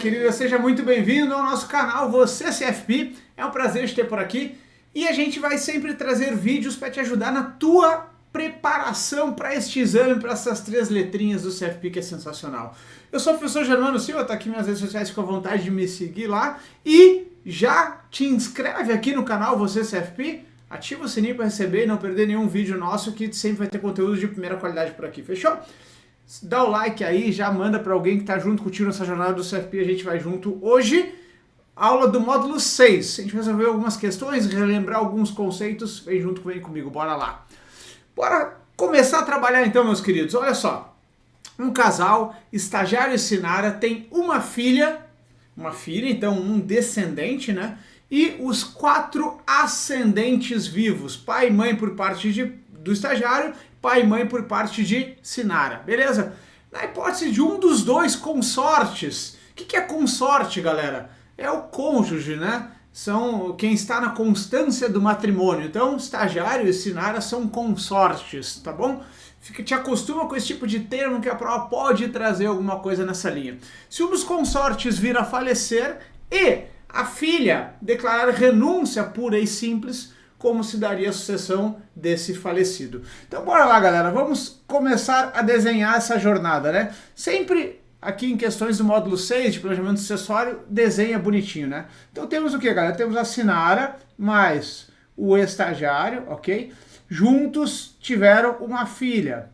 querida, seja muito bem-vindo ao nosso canal Você CFP. É um prazer te ter por aqui e a gente vai sempre trazer vídeos para te ajudar na tua preparação para este exame, para essas 3 letrinhas do CFP, que é sensacional. Eu sou o professor Germano Silva, tá aqui nas redes sociais, fica à vontade de me seguir lá e já te inscreve aqui no canal Você CFP, ativa o sininho para receber e não perder nenhum vídeo nosso, que sempre vai ter conteúdo de primeira qualidade por aqui, fechou? Dá o like aí, já manda para alguém que tá junto contigo nessa jornada do CFP, a gente vai junto. Hoje, aula do módulo 6. A gente vai resolver algumas questões, relembrar alguns conceitos. Vem junto, vem comigo, bora lá. Bora começar a trabalhar então, meus queridos. Olha só, um casal, estagiário e Sinara, tem uma filha, então um descendente, né? E os 4 ascendentes vivos, pai e mãe por parte do estagiário, pai e mãe por parte de Sinara, beleza? Na hipótese de um dos dois consortes, o que é consorte, galera? É o cônjuge, né? São quem está na constância do matrimônio. Então, estagiário e Sinara são consortes, tá bom? Te acostuma com esse tipo de termo que a prova pode trazer alguma coisa nessa linha. Se um dos consortes vir a falecer e a filha declarar renúncia pura e simples, como se daria a sucessão desse falecido. Então bora lá, galera, vamos começar a desenhar essa jornada, né? Sempre aqui em questões do módulo 6 de planejamento sucessório, desenha bonitinho, né? Então temos o que, galera? Temos a Sinara mais o estagiário, ok? Juntos tiveram uma filha.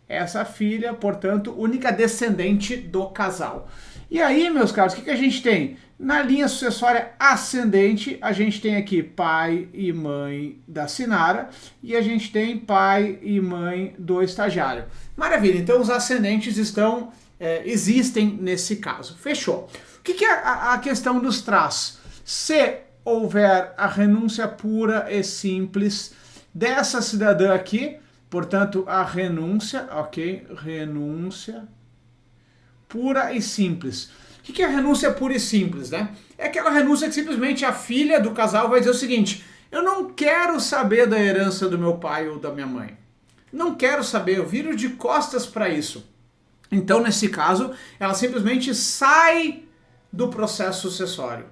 Essa filha, portanto, única descendente do casal. E aí, meus caros, o que a gente tem? Na linha sucessória ascendente, a gente tem aqui pai e mãe da Sinara e a gente tem pai e mãe do estagiário. Maravilha, então os ascendentes existem nesse caso. Fechou. O que a questão nos traz? Se houver a renúncia pura e simples dessa cidadã aqui, portanto, a renúncia, ok? Renúncia pura e simples. O que é a renúncia pura e simples, né? É aquela renúncia que simplesmente a filha do casal vai dizer o seguinte: eu não quero saber da herança do meu pai ou da minha mãe. Não quero saber, eu viro de costas para isso. Então, nesse caso, ela simplesmente sai do processo sucessório.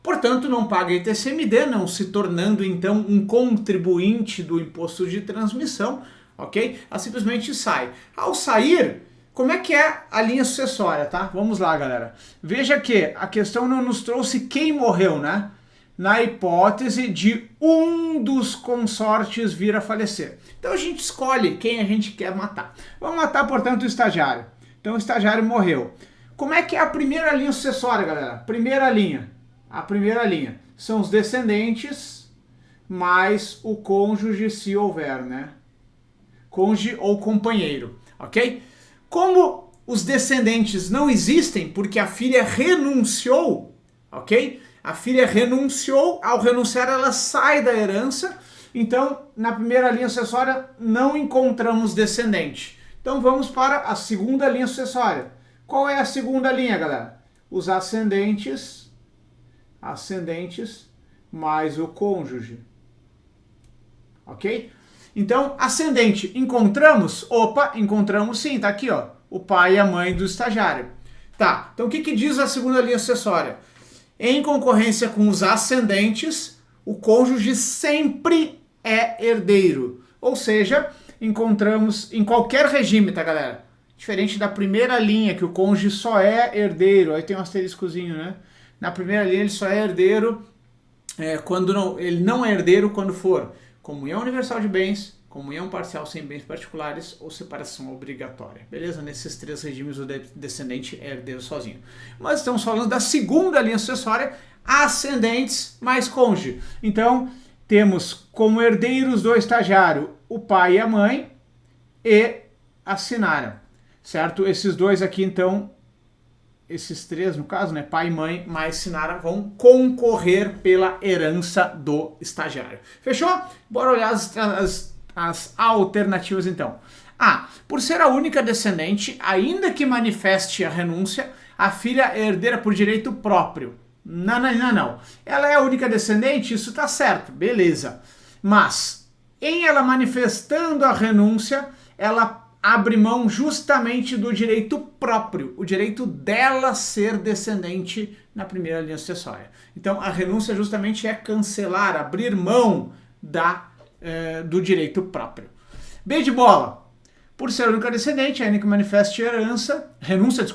Portanto, não paga ITCMD, não se tornando então um contribuinte do imposto de transmissão, ok? Ela simplesmente sai. Ao sair, como é que é a linha sucessória, tá? Vamos lá, galera. Veja que a questão não nos trouxe quem morreu, né? Na hipótese de um dos consortes vir a falecer. Então a gente escolhe quem a gente quer matar. Vamos matar, portanto, o estagiário. Então o estagiário morreu. Como é que é a primeira linha sucessória, galera? Primeira linha. A primeira linha são os descendentes mais o cônjuge, se houver, né? Cônjuge ou companheiro, ok? Como os descendentes não existem, porque a filha renunciou, ok? A filha renunciou, ao renunciar ela sai da herança, então na primeira linha sucessória não encontramos descendente. Então vamos para a segunda linha sucessória. Qual é a segunda linha, galera? Os ascendentes mais o cônjuge, ok? Então, ascendente, encontramos? Opa, encontramos sim, tá aqui, ó, o pai e a mãe do estagiário. Tá, então o que diz a segunda linha sucessória? Em concorrência com os ascendentes, o cônjuge sempre é herdeiro. Ou seja, encontramos em qualquer regime, tá, galera? Diferente da primeira linha, que o cônjuge só é herdeiro, aí tem um asteriscozinho, né? Na primeira linha ele só é herdeiro ele não é herdeiro quando for comunhão universal de bens, comunhão parcial sem bens particulares ou separação obrigatória. Beleza? Nesses 3 regimes o descendente é herdeiro sozinho. Mas estamos falando da segunda linha sucessória, ascendentes mais cônjuge. Então, temos como herdeiros do estagiário o pai e a mãe e a Sinara. Certo? Esses dois aqui, então, esses 3, no caso, né, pai, mãe, mais Sinara, vão concorrer pela herança do estagiário. Fechou? Bora olhar as alternativas, então. Por ser a única descendente, ainda que manifeste a renúncia, a filha é herdeira por direito próprio. Não. Ela é a única descendente, isso tá certo, beleza. Mas, em ela manifestando a renúncia, ela abre mão justamente do direito próprio, o direito dela ser descendente na primeira linha sucessória. Então a renúncia justamente é cancelar, abrir mão do direito próprio. B de bola. Por ser a única descendente, ainda que manifeste renúncia,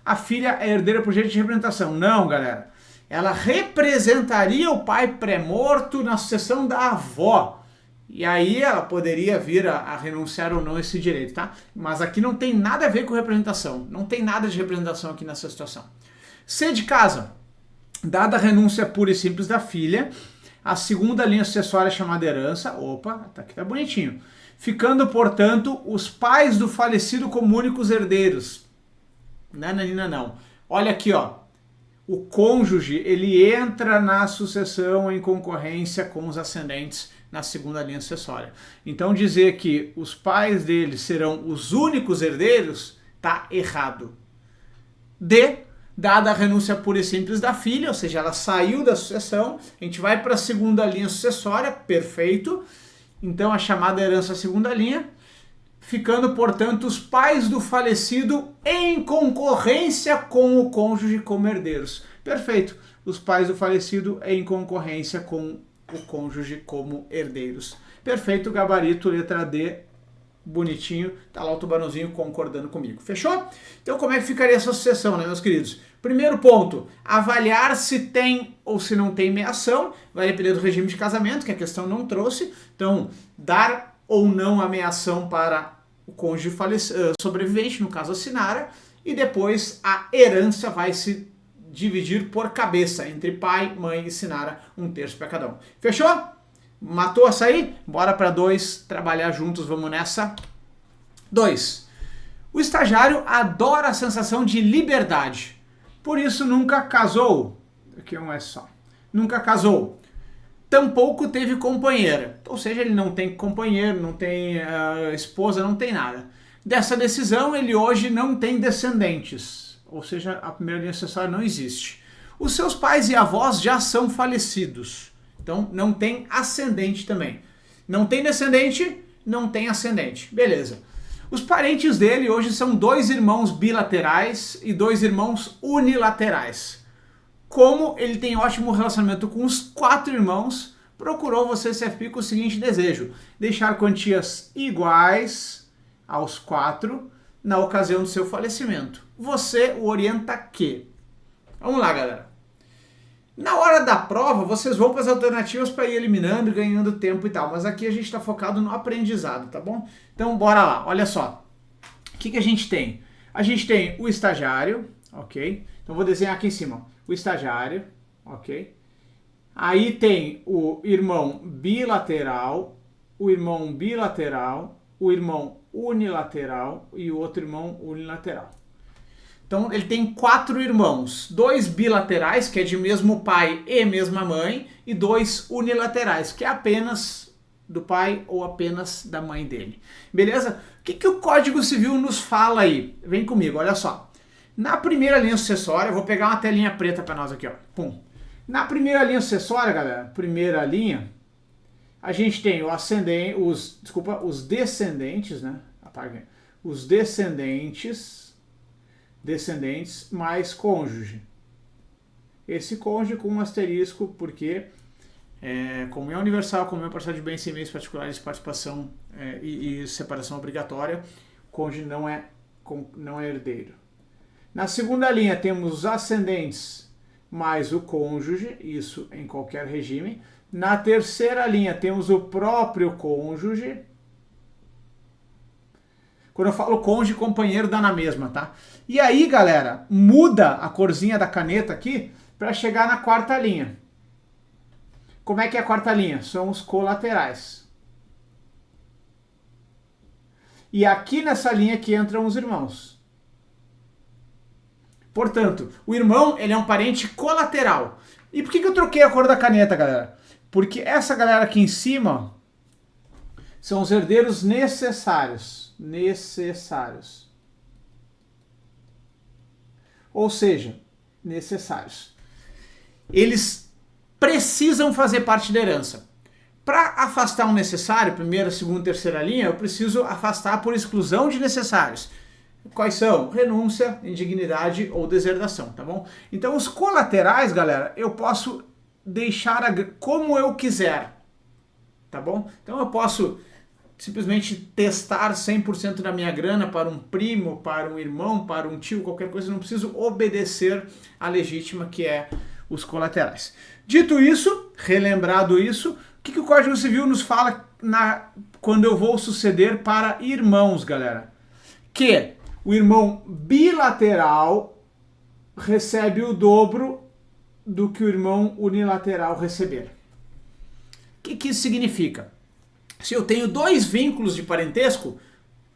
a filha é herdeira por direito de representação. Não, galera. Ela representaria o pai pré-morto na sucessão da avó. E aí ela poderia vir a renunciar ou não esse direito, tá? Mas aqui não tem nada a ver com representação. Não tem nada de representação aqui nessa situação. C de casa. Dada a renúncia pura e simples da filha, a segunda linha sucessória chamada herança, aqui tá bonitinho, ficando, portanto, os pais do falecido como únicos herdeiros. Não. Olha aqui, ó. O cônjuge, ele entra na sucessão em concorrência com os ascendentes na segunda linha sucessória. Então dizer que os pais dele serão os únicos herdeiros, tá errado. D, dada a renúncia pura e simples da filha, ou seja, ela saiu da sucessão, a gente vai para a segunda linha sucessória, perfeito. Então a chamada herança segunda linha, ficando, portanto, os pais do falecido em concorrência com o cônjuge como herdeiros. Perfeito. Os pais do falecido em concorrência com o cônjuge como herdeiros. Perfeito, gabarito, letra D, bonitinho. Tá lá o tubarãozinho concordando comigo. Fechou? Então como é que ficaria essa sucessão, né, meus queridos? Primeiro ponto, avaliar se tem ou se não tem meação. Vai depender do regime de casamento, que a questão não trouxe. Então, dar ou não a meação para o cônjuge sobrevivente, no caso a Sinara, e depois a herança vai se dividir por cabeça, entre pai, mãe e Sinara, 1/3 para cada um. Fechou? Matou essa aí? Bora para 2, trabalhar juntos, vamos nessa. 2. O estagiário adora a sensação de liberdade, por isso nunca casou. Aqui é um S só. Nunca casou. Tampouco teve companheira, ou seja, ele não tem companheiro, não tem esposa, não tem nada. Dessa decisão, ele hoje não tem descendentes, ou seja, a primeira linha sucessória não existe. Os seus pais e avós já são falecidos, então não tem ascendente também. Não tem descendente, não tem ascendente, beleza. Os parentes dele hoje são 2 irmãos bilaterais e 2 irmãos unilaterais. Como ele tem ótimo relacionamento com os 4 irmãos, procurou você, CFP, com o seguinte desejo: deixar quantias iguais aos 4 na ocasião do seu falecimento. Você o orienta que? Vamos lá, galera. Na hora da prova, vocês vão para as alternativas para ir eliminando e ganhando tempo e tal, mas aqui a gente está focado no aprendizado, tá bom? Então, bora lá. Olha só. O que a gente tem? A gente tem o estagiário, ok? Então, vou desenhar aqui em cima. O estagiário, ok? Aí tem o irmão bilateral, o irmão bilateral, o irmão unilateral e o outro irmão unilateral. Então ele tem 4 irmãos, 2 bilaterais, que é de mesmo pai e mesma mãe, e 2 unilaterais, que é apenas do pai ou apenas da mãe dele. Beleza? O que o Código Civil nos fala aí? Vem comigo, olha só. Na primeira linha sucessória, eu vou pegar uma telinha preta para nós aqui, ó. Pum. Na primeira linha sucessória, galera, primeira linha, a gente tem os descendentes, né? Apaga. Os descendentes mais cônjuge. Esse cônjuge com um asterisco, porque comunhão universal, comunhão parcial de bens sem meios particulares, participação e separação obrigatória, cônjuge não é herdeiro. Na segunda linha temos os ascendentes mais o cônjuge, isso em qualquer regime. Na terceira linha temos o próprio cônjuge. Quando eu falo cônjuge, companheiro dá na mesma, tá? E aí, galera, muda a corzinha da caneta aqui para chegar na quarta linha. Como é que é a quarta linha? São os colaterais. E aqui nessa linha que entram os irmãos. Portanto, o irmão, ele é um parente colateral. E por que eu troquei a cor da caneta, galera? Porque essa galera aqui em cima são os herdeiros necessários. Ou seja, necessários. Eles precisam fazer parte da herança. Para afastar um necessário, primeira, segunda, terceira linha, eu preciso afastar por exclusão de necessários. Quais são? Renúncia, indignidade ou deserdação, tá bom? Então os colaterais, galera, eu posso deixar como eu quiser, tá bom? Então eu posso simplesmente testar 100% da minha grana para um primo, para um irmão, para um tio, qualquer coisa, eu não preciso obedecer à legítima, que é os colaterais. Dito isso, relembrado isso, o que o Código Civil nos fala quando eu vou suceder para irmãos, galera? Que o irmão bilateral recebe o dobro do que o irmão unilateral receber. O que isso significa? Se eu tenho dois vínculos de parentesco,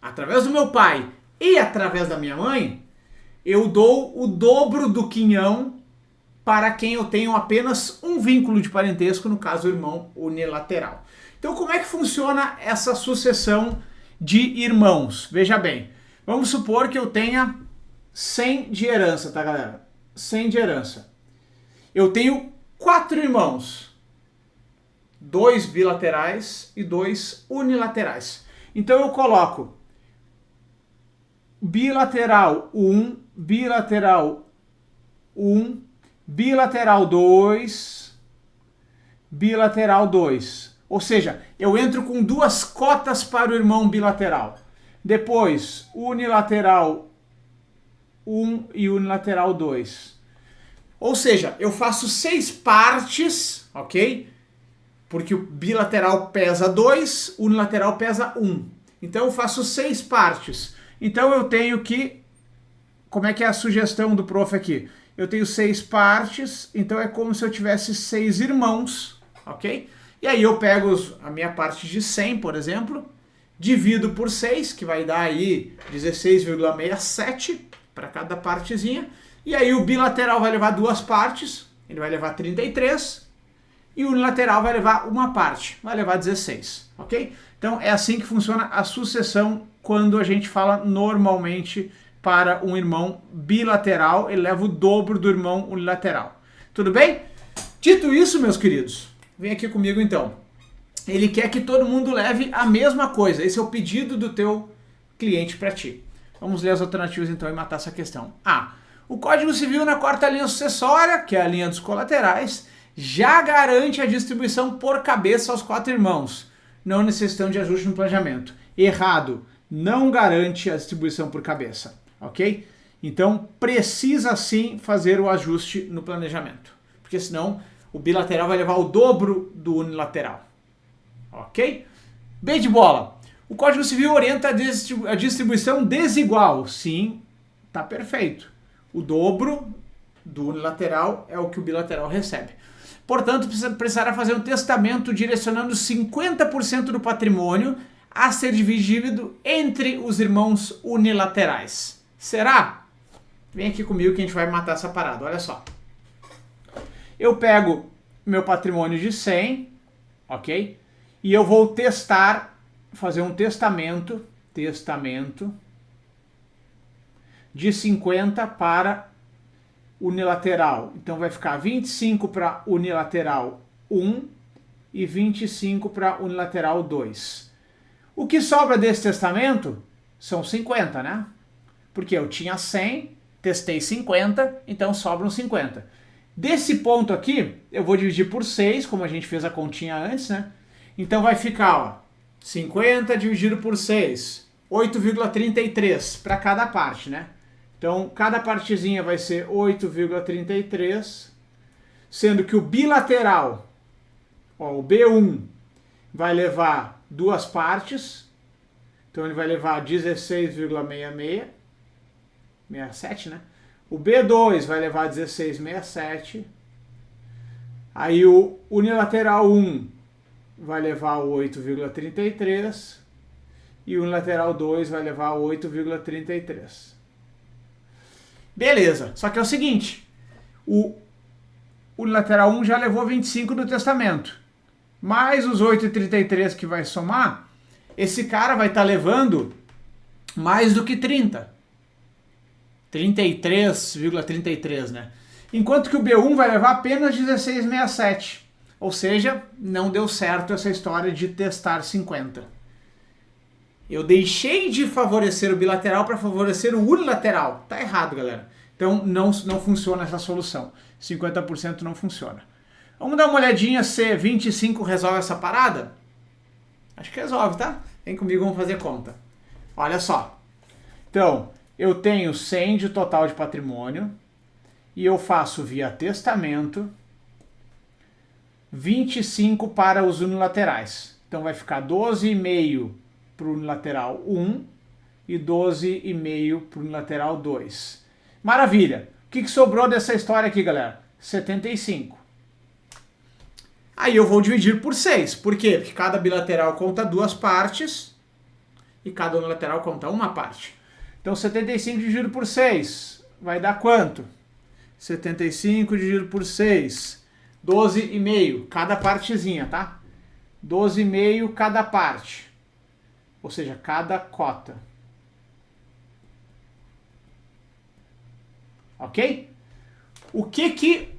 através do meu pai e através da minha mãe, eu dou o dobro do quinhão para quem eu tenho apenas um vínculo de parentesco, no caso o irmão unilateral. Então como é que funciona essa sucessão de irmãos? Veja bem, vamos supor que eu tenha 100 de herança, tá galera? 100 de herança. Eu tenho 4 irmãos, 2 bilaterais e 2 unilaterais. Então eu coloco bilateral 1, bilateral 1, bilateral 2, bilateral 2. Ou seja, eu entro com 2 cotas para o irmão bilateral. Depois, unilateral 1 e unilateral 2. Ou seja, eu faço 6 partes, ok? Porque o bilateral pesa 2, o unilateral pesa 1. Então eu faço 6 partes. Então eu tenho que... Como é que é a sugestão do prof aqui? Eu tenho 6 partes, então é como se eu tivesse 6 irmãos, ok? E aí eu pego a minha parte de 100, por exemplo, divido por 6, que vai dar aí 16,67 para cada partezinha. E aí o bilateral vai levar 2 partes, ele vai levar 33, e o unilateral vai levar uma parte, vai levar 16, ok? Então é assim que funciona a sucessão quando a gente fala normalmente para um irmão bilateral, ele leva o dobro do irmão unilateral. Tudo bem? Dito isso, meus queridos, vem aqui comigo então. Ele quer que todo mundo leve a mesma coisa. Esse é o pedido do teu cliente para ti. Vamos ler as alternativas então e matar essa questão. A. O Código Civil na 4ª linha sucessória, que é a linha dos colaterais, já garante a distribuição por cabeça aos 4 irmãos, não necessitando de ajuste no planejamento. Errado. Não garante a distribuição por cabeça. Ok? Então precisa sim fazer o ajuste no planejamento, porque senão o bilateral vai levar o dobro do unilateral. Ok? B de bola. O Código Civil orienta a distribuição desigual. Sim, tá perfeito. O dobro do unilateral é o que o bilateral recebe. Portanto, precisará fazer um testamento direcionando 50% do patrimônio a ser dividido entre os irmãos unilaterais. Será? Vem aqui comigo que a gente vai matar essa parada, olha só. Eu pego meu patrimônio de 100, ok? E eu vou fazer um testamento de 50 para unilateral. Então vai ficar 25 para unilateral 1 e 25 para unilateral 2. O que sobra desse testamento são 50, né? Porque eu tinha 100, testei 50, então sobram 50. Desse ponto aqui, eu vou dividir por 6, como a gente fez a continha antes, né? Então vai ficar, ó, 50 dividido por 6, 8,33 para cada parte, né? Então, cada partezinha vai ser 8,33, sendo que o bilateral, ó, o B1, vai levar 2 partes, então ele vai levar 16,67, né? O B2 vai levar 16,67, aí o unilateral 1 vai levar 8,33 e o unilateral 2 vai levar 8,33. Beleza, só que é o seguinte, o unilateral 1 já levou 25 do testamento, mais os 8,33 que vai somar, esse cara vai estar levando mais do que 30. 33,33, né? Enquanto que o B1 vai levar apenas 16,67. Ou seja, não deu certo essa história de testar 50. Eu deixei de favorecer o bilateral para favorecer o unilateral. Tá errado, galera. Então não funciona essa solução. 50% não funciona. Vamos dar uma olhadinha se 25 resolve essa parada? Acho que resolve, tá? Vem comigo, vamos fazer conta. Olha só. Então, eu tenho 100 de total de patrimônio e eu faço via testamento 25 para os unilaterais. Então vai ficar 12,5 para o unilateral 1 e 12,5 para o unilateral 2. Maravilha! O que sobrou dessa história aqui, galera? 75. Aí eu vou dividir por 6. Por quê? Porque cada bilateral conta 2 partes e cada unilateral conta uma parte. Então 75 dividido por 6 vai dar quanto? 75 dividido por 6. 12,5 cada partezinha, tá? 12,5 cada parte. Ou seja, cada cota. Ok? O que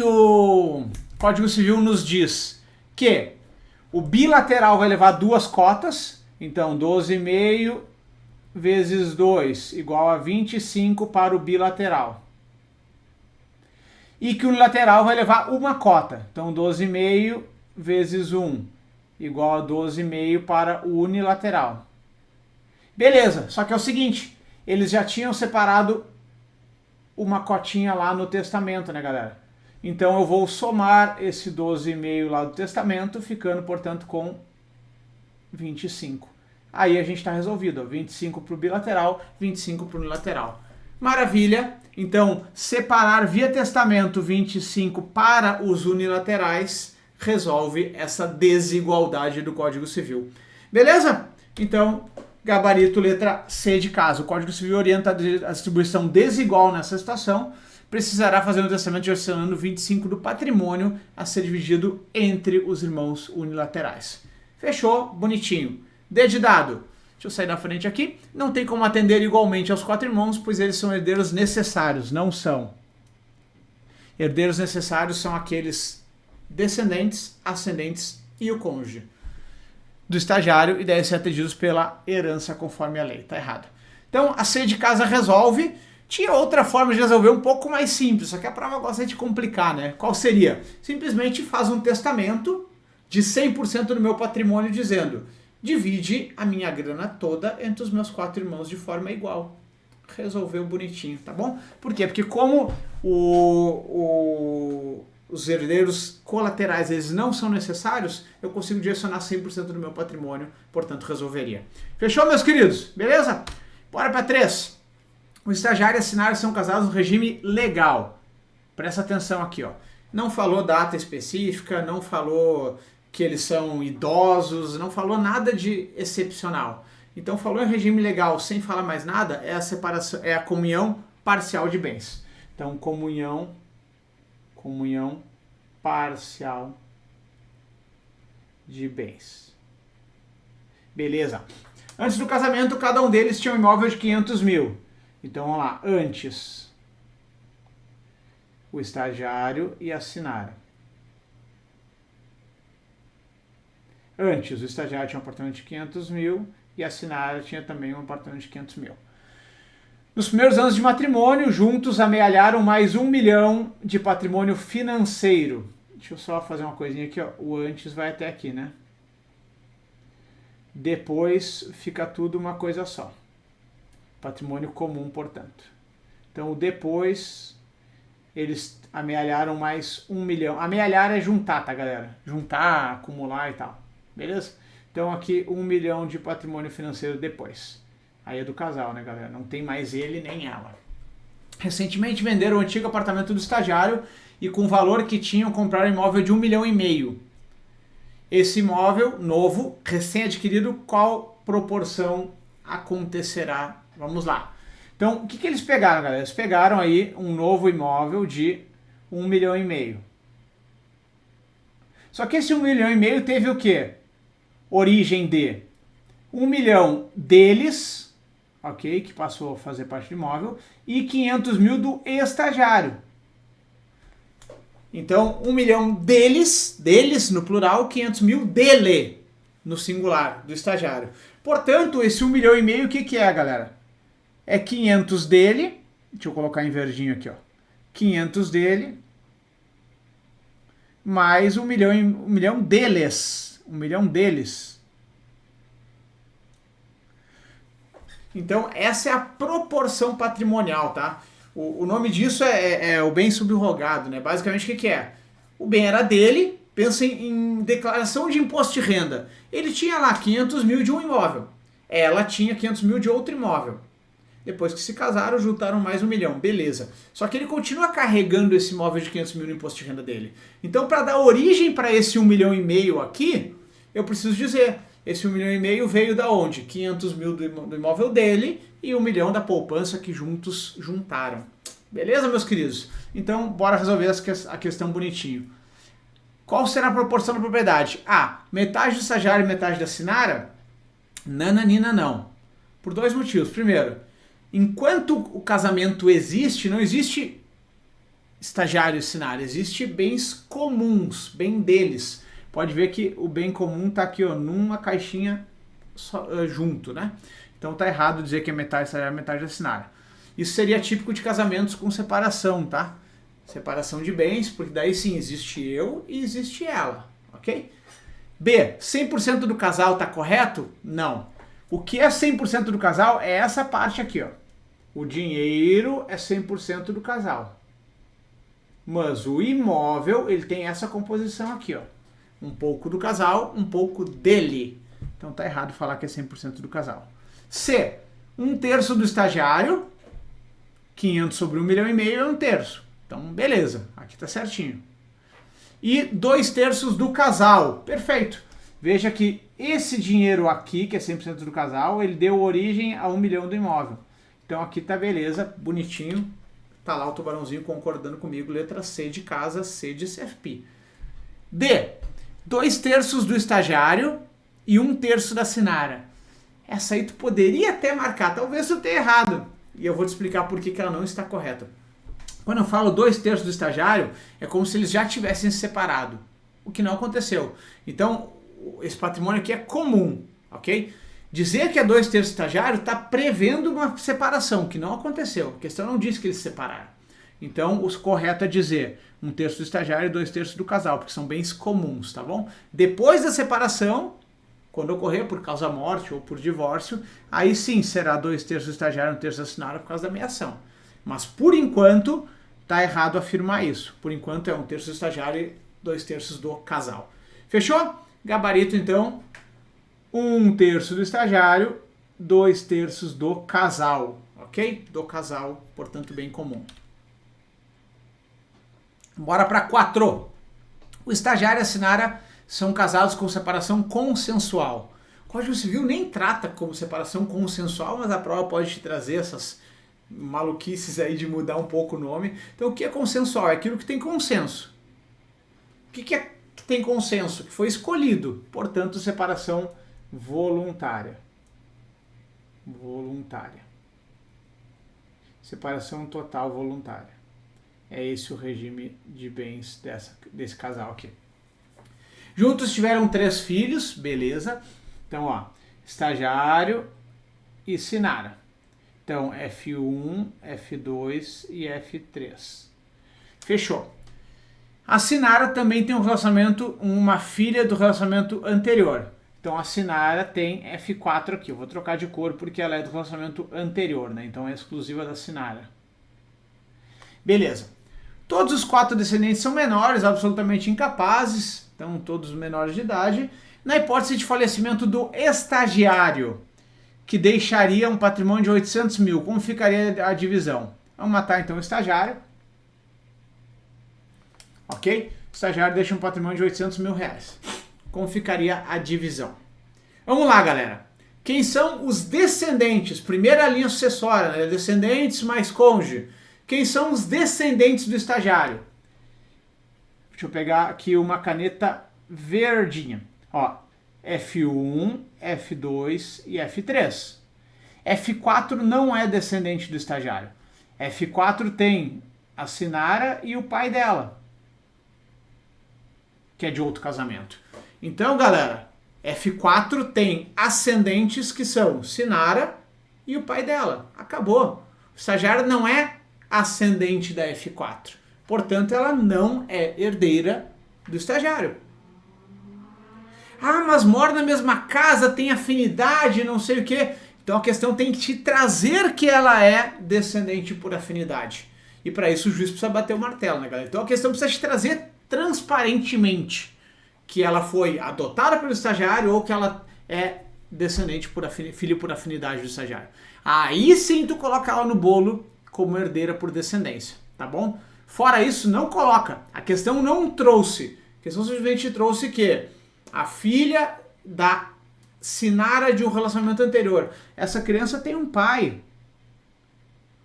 o Código Civil nos diz? Que o bilateral vai levar 2 cotas, então 12,5 vezes 2 igual a 25 para o bilateral. E que o unilateral vai levar uma cota, então 12,5 vezes 1 igual a 12,5 para o unilateral. Beleza, só que é o seguinte, eles já tinham separado uma cotinha lá no testamento, né, galera? Então eu vou somar esse 12,5 lá do testamento, ficando, portanto, com 25. Aí a gente está resolvido, ó, 25 para o bilateral, 25 para o unilateral. Maravilha! Então, separar via testamento 25 para os unilaterais resolve essa desigualdade do Código Civil. Beleza? Então, gabarito letra C de caso. O Código Civil orienta a distribuição desigual nessa situação. Precisará fazer um testamento direcionando 25 do patrimônio a ser dividido entre os irmãos unilaterais. Fechou? Bonitinho. D de dado. Deixa eu sair da frente aqui. Não tem como atender igualmente aos 4 irmãos, pois eles são herdeiros necessários, não são. Herdeiros necessários são aqueles descendentes, ascendentes e o cônjuge do estagiário e devem ser atendidos pela herança conforme a lei. Tá errado. Então, a C de casa resolve. Tinha outra forma de resolver um pouco mais simples, só que a prova gosta de complicar, né? Qual seria? Simplesmente faz um testamento de 100% do meu patrimônio dizendo: divide a minha grana toda entre os meus 4 irmãos de forma igual. Resolveu bonitinho, tá bom? Por quê? Porque como os herdeiros colaterais eles não são necessários, eu consigo direcionar 100% do meu patrimônio, portanto resolveria. Fechou, meus queridos? Beleza? Bora para 3. O estagiário e a assinar são casados no regime legal. Presta atenção aqui, ó. Não falou data específica, não falou que eles são idosos, não falou nada de excepcional. Então falou em regime legal sem falar mais nada, é a separação, é a comunhão parcial de bens. Então comunhão parcial de bens. Beleza. Antes do casamento, cada um deles tinha um imóvel de 500 mil. Então vamos lá, antes o estagiário e assinar. Antes, o estagiário tinha um apartamento de 500 mil e a assinara tinha também um apartamento de 500 mil. Nos primeiros anos de matrimônio, juntos amealharam mais 1 milhão de patrimônio financeiro. Deixa eu só fazer uma coisinha aqui, ó. O antes vai até aqui, né? Depois fica tudo uma coisa só. Patrimônio comum, portanto. Então, o depois, eles amealharam mais 1 milhão. Amealhar é juntar, tá, galera? Juntar, acumular e tal. Beleza? Então aqui 1 milhão de patrimônio financeiro depois. Aí é do casal, né, galera? Não tem mais ele nem ela. Recentemente venderam o antigo apartamento do estagiário e com o valor que tinham compraram um imóvel de 1,5 milhão. Esse imóvel novo, recém-adquirido, qual proporção acontecerá? Vamos lá. Então, o que eles pegaram, galera? Eles pegaram aí um novo imóvel de 1,5 milhão. Só que esse 1,5 milhão teve o quê? Origem de 1 milhão deles, ok, que passou a fazer parte do imóvel, e 500 mil do estagiário. Então, 1 milhão deles no plural, 500 mil dele, no singular, do estagiário. Portanto, esse 1,5 milhão, o que é, galera? É 500 dele, deixa eu colocar em verdinho aqui, ó. 500 dele, mais 1 milhão deles. 1 milhão deles. Então, essa é a proporção patrimonial, tá? O nome disso é o bem subrogado, né? Basicamente, o que é? O bem era dele, pensa em declaração de imposto de renda. Ele tinha lá 500 mil de um imóvel. Ela tinha 500 mil de outro imóvel. Depois que se casaram, juntaram mais 1 milhão. Beleza. Só que ele continua carregando esse imóvel de 500 mil no imposto de renda dele. Então, para dar origem para esse 1,5 milhão aqui, eu preciso dizer, esse 1,5 milhão veio da onde? 500 mil do imóvel dele e 1 milhão da poupança que juntos juntaram. Beleza, meus queridos? Então, bora resolver a questão bonitinho. Qual será a proporção da propriedade? Metade do estagiário e metade da Sinara? Nananina não. Por 2 motivos. Primeiro, enquanto o casamento existe, não existe estagiário e Sinara, existe bens comuns, bem deles. Pode ver que o bem comum está aqui, ó, numa caixinha junto, né? Então tá errado dizer que é metade estagiário e metade da Sinara. Isso seria típico de casamentos com separação, tá? Separação de bens, porque daí sim, existe eu e existe ela, ok? B, 100% do casal tá correto? Não. O que é 100% do casal é essa parte aqui, ó. O dinheiro é 100% do casal. Mas o imóvel, ele tem essa composição aqui, ó. Um pouco do casal, um pouco dele. Então tá errado falar que é 100% do casal. C, 1/3 do estagiário. 500 sobre 1,5 milhão é 1/3. Então, beleza. Aqui tá certinho. E 2/3 do casal. Perfeito. Veja que esse dinheiro aqui, que é 100% do casal, ele deu origem a 1 milhão do imóvel. Então aqui tá beleza, bonitinho. Tá lá o tubarãozinho concordando comigo. Letra C de casa, C de CFP. D, 2/3 do estagiário e 1/3 da Sinara. Essa aí tu poderia até marcar, talvez eu tenha errado. E eu vou te explicar por que ela não está correta. Quando eu falo 2/3 do estagiário, é como se eles já tivessem se separado. O que não aconteceu. Então, esse patrimônio aqui é comum, ok? Dizer que é 2/3 do estagiário está prevendo uma separação, que não aconteceu. A questão não diz que eles se separaram. Então, o correto é dizer 1/3 do estagiário e 2/3 do casal, porque são bens comuns, tá bom? Depois da separação, quando ocorrer por causa morte ou por divórcio, aí sim será 2/3 do estagiário e 1/3 da Sinara por causa da meação. Mas, por enquanto, tá errado afirmar isso. Por enquanto, é 1/3 do estagiário e 2/3 do casal. Fechou? Gabarito, então, 1/3 do estagiário, 2/3 do casal, ok? Do casal, portanto, bem comum. Bora para 4. O estagiário e a Sinara são casados com separação consensual. O Código Civil nem trata como separação consensual, mas a prova pode te trazer essas maluquices aí de mudar um pouco o nome. Então, o que é consensual? É aquilo que tem consenso. O que é que tem consenso? Que foi escolhido. Portanto, separação voluntária. Voluntária. Separação total voluntária. É esse o regime de bens desse casal aqui. Juntos tiveram 3 filhos, beleza. Então, ó, estagiário e Sinara. Então, F1, F2 e F3. Fechou. A Sinara também tem um relacionamento, uma filha do relacionamento anterior. Então, a Sinara tem F4 aqui. Eu vou trocar de cor porque ela é do relacionamento anterior, né? Então, é exclusiva da Sinara. Beleza. Todos os 4 descendentes são menores, absolutamente incapazes. Então, todos menores de idade. Na hipótese de falecimento do estagiário, que deixaria um patrimônio de 800 mil, como ficaria a divisão? Vamos matar, então, o estagiário. Ok? O estagiário deixa um patrimônio de 800 mil reais. Como ficaria a divisão? Vamos lá, galera. Quem são os descendentes? Primeira linha sucessória, né? Descendentes mais cônjuge. Quem são os descendentes do estagiário? Deixa eu pegar aqui uma caneta verdinha. Ó, F1, F2 e F3. F4 não é descendente do estagiário. F4 tem a Sinara e o pai dela. que é de outro casamento. Então, galera, F4 tem ascendentes que são Sinara e o pai dela. Acabou. O estagiário não é ascendente da F4. Portanto, ela não é herdeira do estagiário. Ah, mas mora na mesma casa, tem afinidade, não sei o quê. Então a questão tem que te trazer que ela é descendente por afinidade. E para isso o juiz precisa bater o martelo, né, galera? Então a questão precisa te trazer transparentemente que ela foi adotada pelo estagiário ou que ela é descendente por filho por afinidade do estagiário. Aí sim tu coloca ela no bolo como herdeira por descendência, tá bom? Fora isso, não coloca. A questão não trouxe. A questão simplesmente trouxe que a filha da Sinara de um relacionamento anterior. Essa criança tem um pai,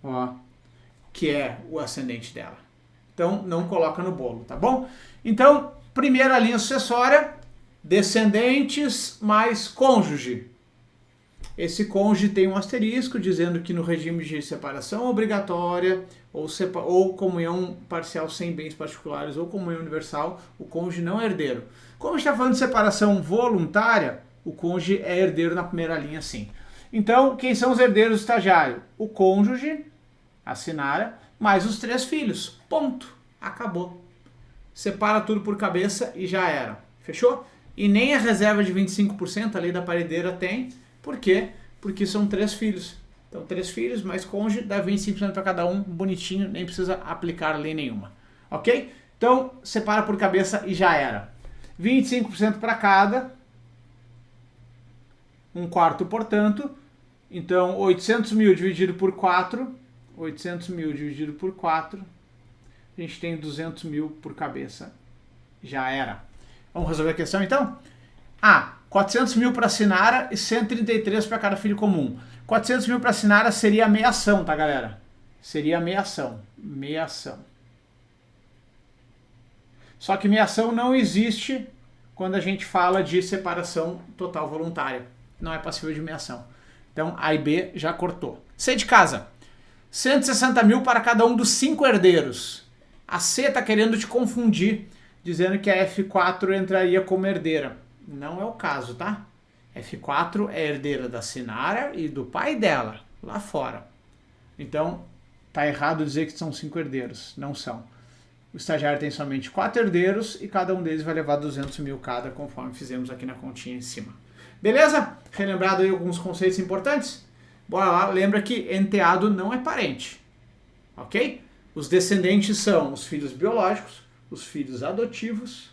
ó, que é o ascendente dela. Então, não coloca no bolo, tá bom? Então, primeira linha sucessória, descendentes mais cônjuge. Esse cônjuge tem um asterisco dizendo que no regime de separação obrigatória ou comunhão parcial sem bens particulares ou comunhão universal, o cônjuge não é herdeiro. Como a gente está falando de separação voluntária, o cônjuge é herdeiro na primeira linha, sim. Então, quem são os herdeiros do estagiário? O cônjuge, a Sinara, mais os 3 filhos. Ponto. Acabou. Separa tudo por cabeça e já era. Fechou? E nem a reserva de 25% a lei da paredeira tem. Por quê? Porque são 3 filhos. Então, 3 filhos mais cônjuge dá 25% para cada um, bonitinho, nem precisa aplicar lei nenhuma. Ok? Então, separa por cabeça e já era. 25% para cada, 1/4, portanto. Então, 800 mil dividido por 4, 800 mil dividido por 4, a gente tem 200 mil por cabeça. Já era. Vamos resolver a questão, então? 400 mil para Sinara e 133 para cada filho comum. 400 mil para Sinara seria a meiação, tá, galera? Seria a meiação. Meiação. Só que meiação não existe quando a gente fala de separação total voluntária. Não é passível de meiação. Então, A e B já cortou. C de casa. 160 mil para cada um dos 5 herdeiros. A C está querendo te confundir, dizendo que a F4 entraria como herdeira. Não é o caso, tá? F4 é herdeira da Sinara e do pai dela, lá fora. Então, tá errado dizer que são 5 herdeiros. Não são. O estagiário tem somente 4 herdeiros e cada um deles vai levar 200 mil cada, conforme fizemos aqui na continha em cima. Beleza? Relembrado aí alguns conceitos importantes? Bora lá, lembra que enteado não é parente. Ok? Os descendentes são os filhos biológicos, os filhos adotivos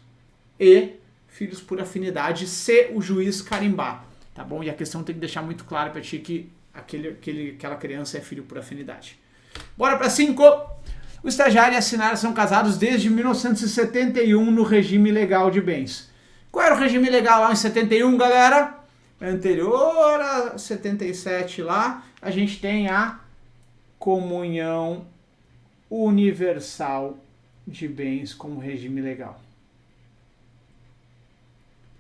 e filhos por afinidade, se o juiz carimbar, tá bom? E a questão tem que deixar muito claro para ti que aquela criança é filho por afinidade. Bora para 5. O estagiário e a Sinara são casados desde 1971 no regime legal de bens. Qual era o regime legal lá em 71, galera? Anterior a 77 lá, a gente tem a comunhão universal de bens como regime legal.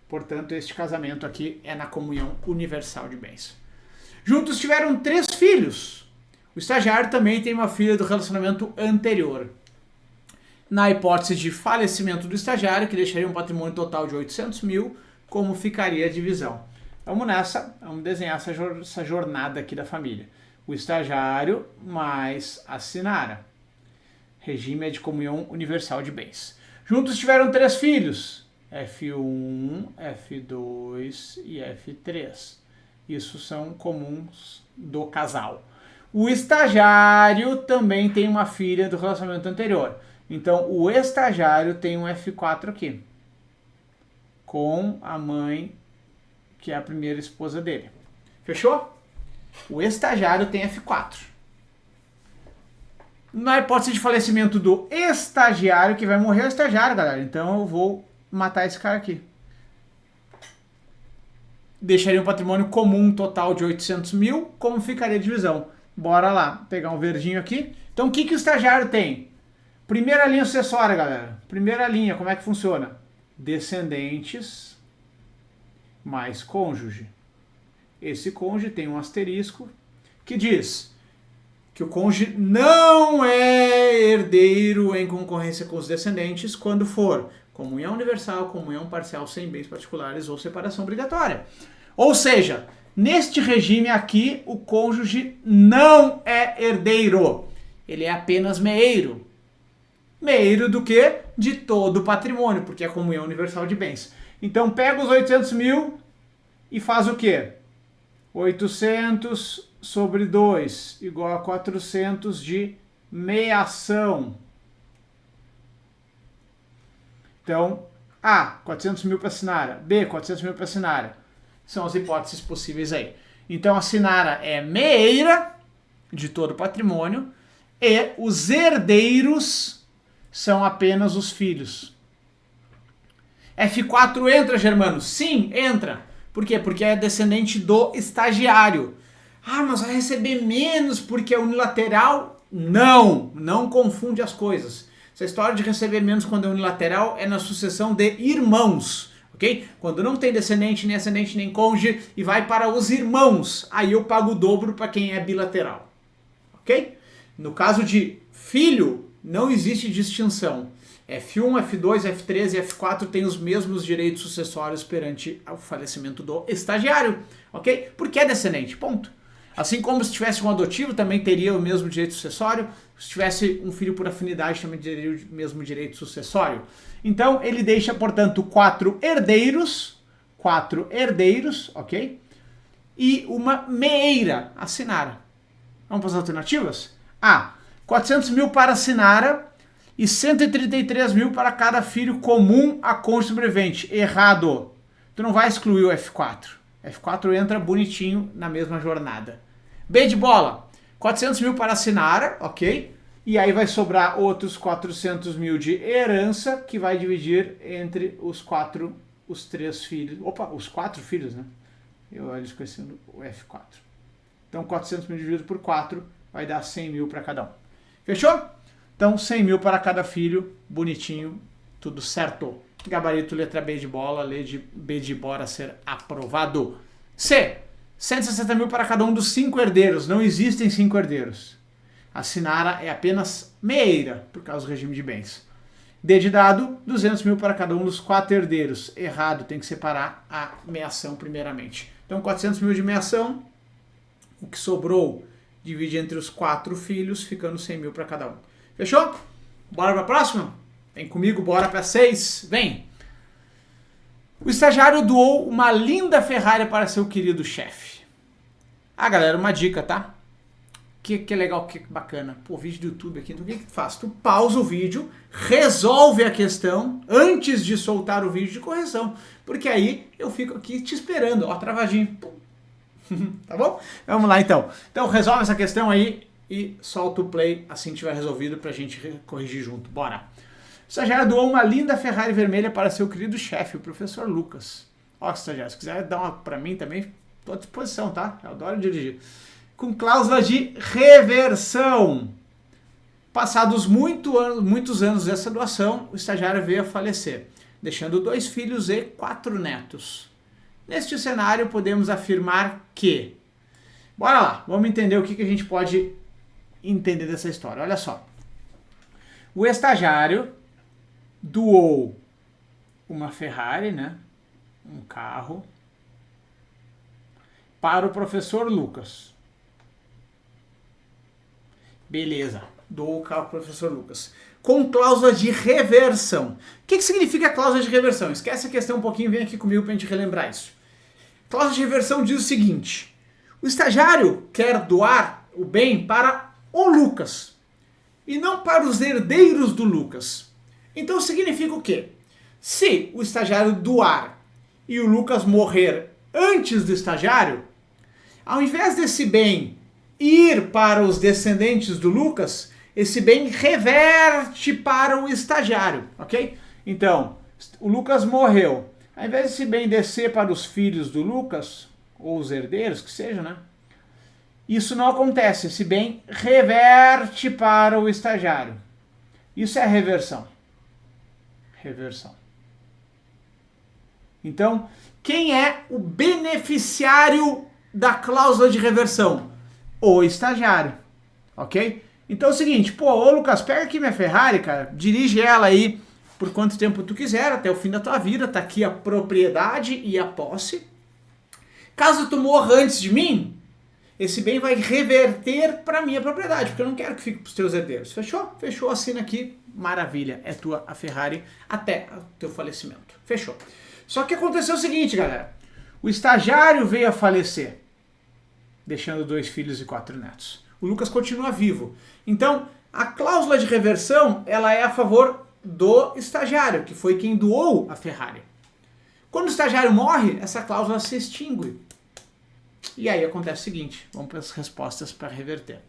Portanto, este casamento aqui é na comunhão universal de bens. Juntos tiveram 3 filhos. O estagiário também tem uma filha do relacionamento anterior. Na hipótese de falecimento do estagiário, que deixaria um patrimônio total de 800 mil, como ficaria a divisão? Vamos nessa, vamos desenhar essa jornada aqui da família. O estagiário mais a Sinara. Regime é de comunhão universal de bens. Juntos tiveram 3 filhos. F1, F2 e F3. Isso são comuns do casal. O estagiário também tem uma filha do relacionamento anterior. Então, o estagiário tem um F4 aqui. Com a mãe, que é a primeira esposa dele. Fechou? O estagiário tem F4. Na hipótese de falecimento do estagiário, que vai morrer é o estagiário, galera. Então, eu vou matar esse cara aqui. Deixaria um patrimônio comum total de 800 mil, como ficaria a divisão? Bora lá, pegar um verdinho aqui. Então, o que o estagiário tem? Primeira linha sucessória, galera. Primeira linha, como é que funciona? Descendentes mais cônjuge. Esse cônjuge tem um asterisco que diz que o cônjuge não é herdeiro em concorrência com os descendentes quando for Comunhão universal, comunhão parcial sem bens particulares ou separação obrigatória. Ou seja, neste regime aqui, o cônjuge não é herdeiro. Ele é apenas meeiro. Meeiro do quê? De todo o patrimônio, porque é comunhão universal de bens. Então pega os 800 mil e faz o quê? 800 sobre 2 igual a 400 de meação. Então, A, 400 mil para a Sinara. B, 400 mil para a Sinara. São as hipóteses possíveis aí. Então, a Sinara é meeira de todo o patrimônio e os herdeiros são apenas os filhos. F4 entra, Germano? Sim, entra. Por quê? Porque é descendente do estagiário. Ah, mas vai receber menos porque é unilateral? Não, não confunde as coisas. Essa história de receber menos quando é unilateral é na sucessão de irmãos, ok? Quando não tem descendente, nem ascendente, nem cônjuge e vai para os irmãos, aí eu pago o dobro para quem é bilateral, ok? No caso de filho, não existe distinção. F1, F2, F3 e F4 têm os mesmos direitos sucessórios perante o falecimento do estagiário, ok? Porque é descendente, ponto. Assim como se tivesse um adotivo, também teria o mesmo direito sucessório. Se tivesse um filho por afinidade, também teria o mesmo direito sucessório. Então, ele deixa, portanto, 4 herdeiros, ok? E uma meeira, a Sinara. Vamos para as alternativas? A, 400 mil para a Sinara e 133 mil para cada filho comum a cônjuge sobrevivente. Errado. Tu não vai excluir o F4. F4 entra bonitinho na mesma jornada. B de bola, 400 mil para a Sinara, ok? E aí vai sobrar outros 400 mil de herança, que vai dividir entre os 3 filhos. Opa, os 4 filhos, né? Eu esqueci o F4. Então 400 mil dividido por 4 vai dar 100 mil para cada um. Fechou? Então 100 mil para cada filho, bonitinho, tudo certo. Gabarito, letra B de bola, B de bora ser aprovado. C, 160 mil para cada um dos 5 herdeiros. Não existem 5 herdeiros. A Sinara é apenas meeira, por causa do regime de bens. D de dado, 200 mil para cada um dos 4 herdeiros. Errado, tem que separar a meação primeiramente. Então 400 mil de meação, o que sobrou divide entre os 4 filhos, ficando 100 mil para cada um. Fechou? Bora para a próxima? Vem comigo, bora para 6. Vem! O estagiário doou uma linda Ferrari para seu querido chefe. Ah, galera, uma dica, tá? Que legal, que bacana. Pô, vídeo do YouTube aqui. Então o que tu faz? Tu pausa o vídeo, resolve a questão antes de soltar o vídeo de correção. Porque aí eu fico aqui te esperando, ó, travadinho. Tá bom? Vamos lá então. Então resolve essa questão aí e solta o play assim que tiver resolvido pra gente corrigir junto. Bora! O estagiário doou uma linda Ferrari vermelha para seu querido chefe, o professor Lucas. Ó, estagiário, se quiser dar uma para mim também, estou à disposição, tá? Eu adoro dirigir. Com cláusula de reversão. Passados muitos anos dessa doação, o estagiário veio a falecer, deixando 2 filhos e 4 netos. Neste cenário, podemos afirmar que... Bora lá, vamos entender o que a gente pode entender dessa história. Olha só. O estagiário doou uma Ferrari, né? Um carro, para o professor Lucas. Beleza, doou o carro para o professor Lucas. Com cláusula de reversão. O que significa a cláusula de reversão? Esquece a questão um pouquinho, vem aqui comigo para a gente relembrar isso. Cláusula de reversão diz o seguinte: o estagiário quer doar o bem para o Lucas e não para os herdeiros do Lucas. Então significa o quê? Se o estagiário doar e o Lucas morrer antes do estagiário, ao invés desse bem ir para os descendentes do Lucas, esse bem reverte para o estagiário, ok? Então, o Lucas morreu. Ao invés desse bem descer para os filhos do Lucas, ou os herdeiros, que seja, né? Isso não acontece. Esse bem reverte para o estagiário. Isso é reversão. Reversão. Então, quem é o beneficiário da cláusula de reversão? O estagiário, ok? Então é o seguinte, pô, ô Lucas, pega aqui minha Ferrari, cara, dirige ela aí por quanto tempo tu quiser, até o fim da tua vida, tá aqui a propriedade e a posse. Caso tu morra antes de mim, esse bem vai reverter para minha propriedade, porque eu não quero que fique para os teus herdeiros. Fechou? Fechou, assina aqui, maravilha, é tua a Ferrari até o teu falecimento. Fechou. Só que aconteceu o seguinte, galera, o estagiário veio a falecer, deixando 2 filhos e 4 netos. O Lucas continua vivo. Então, a cláusula de reversão, ela é a favor do estagiário, que foi quem doou a Ferrari. Quando o estagiário morre, essa cláusula se extingue. E aí acontece o seguinte, vamos para as respostas para reverter.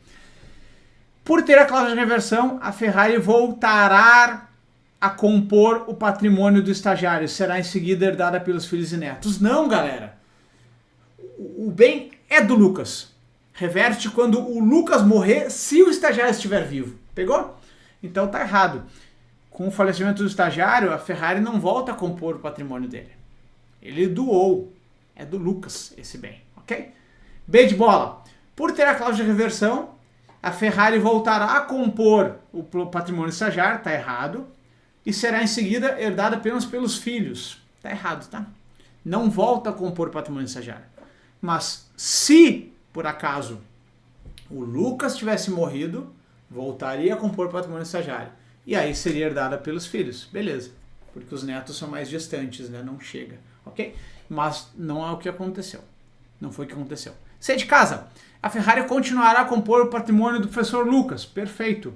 Por ter a cláusula de reversão, a Ferrari voltará a compor o patrimônio do estagiário, será em seguida herdada pelos filhos e netos. Não, galera. O bem é do Lucas. Reverte quando o Lucas morrer, se o estagiário estiver vivo. Pegou? Então tá errado. Com o falecimento do estagiário, a Ferrari não volta a compor o patrimônio dele. Ele doou. É do Lucas esse bem, ok? B de bola. Por ter a cláusula de reversão, a Ferrari voltará a compor o patrimônio do estagiário, tá errado. E será em seguida herdada apenas pelos filhos. Tá errado, tá? Não volta a compor o patrimônio do estagiário. Mas se, por acaso, o Lucas tivesse morrido, voltaria a compor o patrimônio do estagiário. E aí seria herdada pelos filhos. Beleza. Porque os netos são mais distantes, né? Não chega. Ok? Mas não é o que aconteceu. Não foi o que aconteceu. C de casa. A Ferrari continuará a compor o patrimônio do professor Lucas. Perfeito.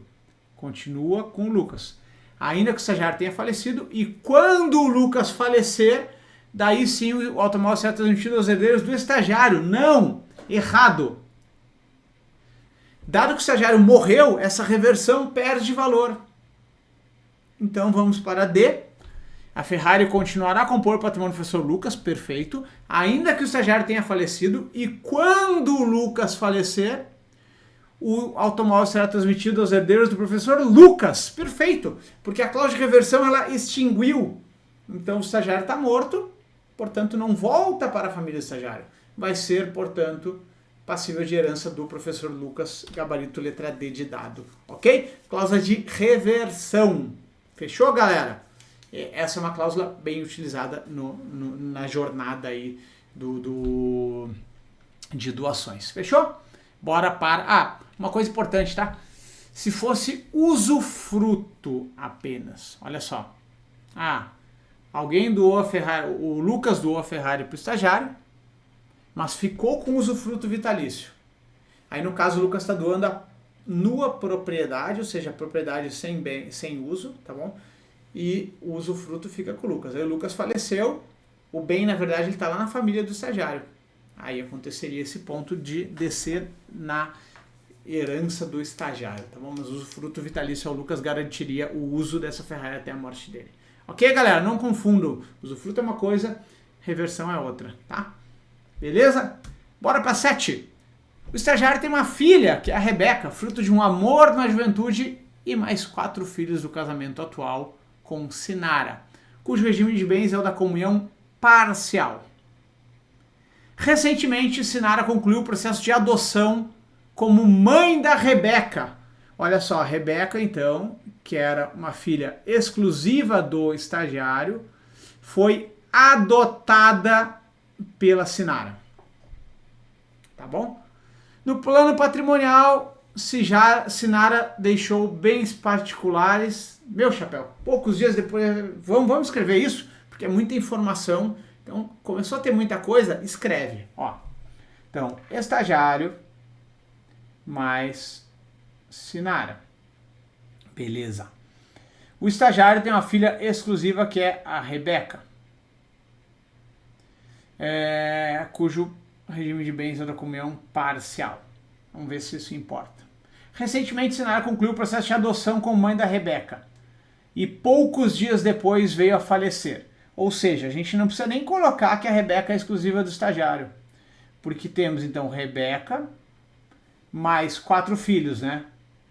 Continua com o Lucas. Ainda que o estagiário tenha falecido. E quando o Lucas falecer, daí sim o automóvel será transmitido aos herdeiros do estagiário. Não! Errado. Dado que o estagiário morreu, essa reversão perde valor. Então vamos para D. A Ferrari continuará a compor o patrimônio do professor Lucas, perfeito, ainda que o estagiário tenha falecido, e quando o Lucas falecer, o automóvel será transmitido aos herdeiros do professor Lucas, perfeito, porque a cláusula de reversão ela extinguiu, então o estagiário está morto, portanto não volta para a família do estagiário, vai ser, portanto, passível de herança do professor Lucas, gabarito letra D de dado, ok? Cláusula de reversão, fechou, galera? Essa é uma cláusula bem utilizada na jornada aí de doações. Fechou? Bora para... uma coisa importante, tá? Se fosse usufruto apenas. Olha só. Alguém doou a Ferrari... O Lucas doou a Ferrari para o estagiário, mas ficou com usufruto vitalício. Aí, no caso, o Lucas está doando a nua propriedade, ou seja, a propriedade sem uso, tá bom? E o usufruto fica com o Lucas. Aí o Lucas faleceu, o bem, na verdade, ele está lá na família do estagiário. Aí aconteceria esse ponto de descer na herança do estagiário, tá bom? Mas o usufruto vitalício ao Lucas garantiria o uso dessa Ferrari até a morte dele. Ok, galera? Não confundam. Usufruto é uma coisa, reversão é outra, tá? Beleza? Bora para 7. O estagiário tem uma filha, que é a Rebeca, fruto de um amor na juventude, e mais 4 filhos do casamento atual com Sinara, cujo regime de bens é o da comunhão parcial. Recentemente, Sinara concluiu o processo de adoção como mãe da Rebeca. Olha só, a Rebeca, então, que era uma filha exclusiva do estagiário, foi adotada pela Sinara. Tá bom? No plano patrimonial, Sinara deixou bens particulares. Meu chapéu, poucos dias depois, vamos escrever isso, porque é muita informação. Então, começou a ter muita coisa, escreve. Ó. Então, estagiário mais Sinara. Beleza. O estagiário tem uma filha exclusiva que é a Rebeca, cujo regime de bens é da comunhão parcial. Vamos ver se isso importa. Recentemente, Sinara concluiu o processo de adoção como mãe da Rebeca e poucos dias depois veio a falecer. Ou seja, a gente não precisa nem colocar que a Rebeca é exclusiva do estagiário, porque temos então Rebeca mais 4 filhos, né?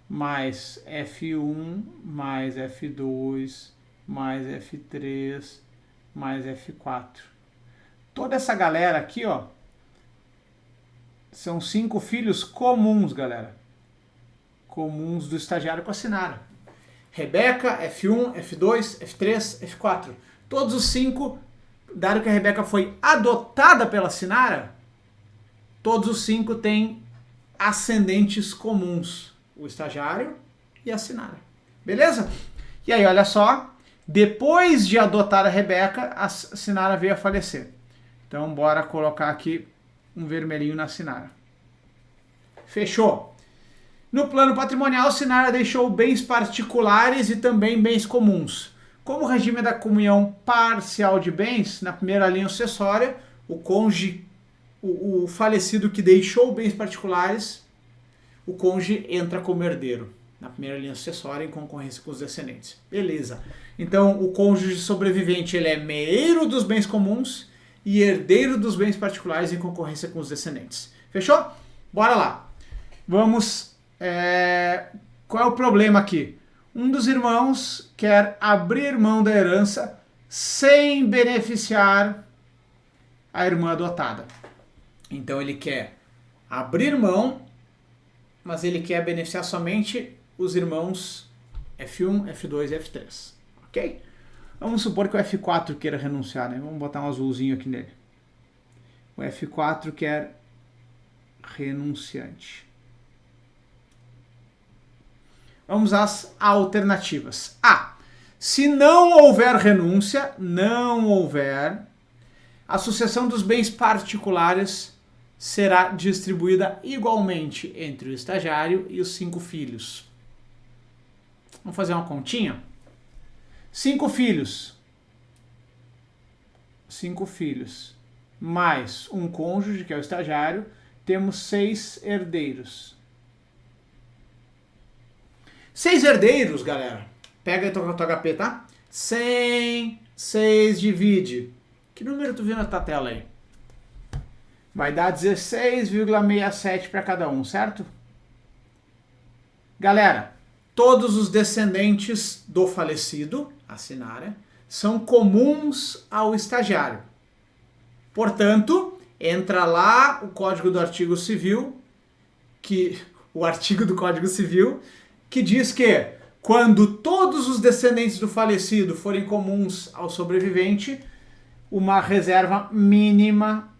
Mais F1, mais F2, mais F3, mais F4. Toda essa galera aqui, ó, são 5 filhos comuns, galera. Comuns do estagiário com a Sinara. Rebeca, F1, F2, F3, F4. Todos os 5, dado que a Rebeca foi adotada pela Sinara, todos os 5 têm ascendentes comuns. O estagiário e a Sinara. Beleza? E aí, olha só. Depois de adotar a Rebeca, a Sinara veio a falecer. Então, bora colocar aqui um vermelhinho na Sinara. Fechou. No plano patrimonial, Sinara deixou bens particulares e também bens comuns. Como o regime da comunhão parcial de bens, na primeira linha sucessória, o cônjuge, o falecido que deixou bens particulares, o cônjuge entra como herdeiro na primeira linha sucessória em concorrência com os descendentes. Beleza. Então, o cônjuge sobrevivente ele é meeiro dos bens comuns e herdeiro dos bens particulares em concorrência com os descendentes. Fechou? Bora lá. Vamos... qual é o problema aqui? Um dos irmãos quer abrir mão da herança sem beneficiar a irmã adotada. Então, ele quer abrir mão, mas ele quer beneficiar somente os irmãos F1, F2 e F3. Ok? Vamos supor que o F4 queira renunciar, né? Vamos botar um azulzinho aqui nele. O F4 quer renunciante. Vamos às alternativas. A. Se não houver renúncia, a sucessão dos bens particulares será distribuída igualmente entre o estagiário e os 5 filhos. Vamos fazer uma continha? 5 filhos. 5 filhos. Mais um cônjuge, que é o estagiário, temos 6 herdeiros. 6 herdeiros, galera. Pega aí o teu HP, tá? 100, 6 divide. Que número tu viu na tua tela aí? Vai dar 16,67 para cada um, certo? Galera, todos os descendentes do falecido, a Sinara, são comuns ao estagiário. Portanto, entra lá o Código do Artigo Civil, o artigo do Código Civil, que diz que quando todos os descendentes do falecido forem comuns ao sobrevivente, uma reserva mínima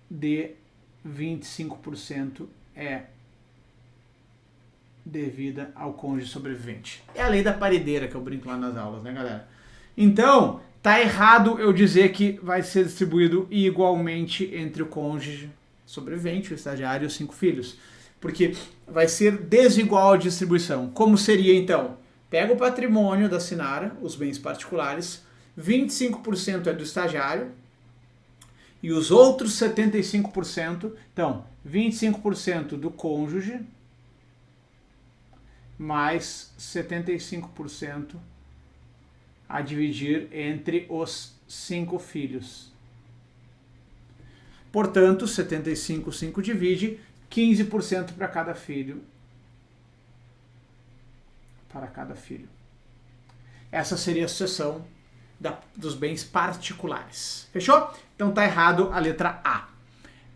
de 25% é devida ao cônjuge sobrevivente. É a lei da parideira que eu brinco lá nas aulas, né, galera? Então, tá errado eu dizer que vai ser distribuído igualmente entre o cônjuge sobrevivente, o estagiário e os 5 filhos. Porque vai ser desigual a distribuição. Como seria, então? Pega o patrimônio da Sinara, os bens particulares, 25% é do estagiário e os outros 75%, então, 25% do cônjuge mais 75% a dividir entre os 5 filhos. Portanto, 75 divide 15% para cada filho. Para cada filho. Essa seria a sucessão dos bens particulares. Fechou? Então tá errado a letra A.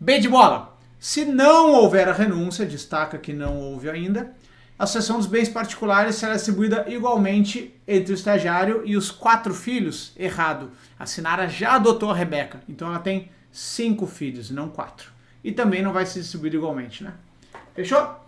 B de bola. Se não houver a renúncia, destaca que não houve ainda, a sucessão dos bens particulares será distribuída igualmente entre o estagiário e os 4 filhos. Errado. A Sinara já adotou a Rebeca, então ela tem 5 filhos, não 4. E também não vai ser distribuído igualmente, né? Fechou?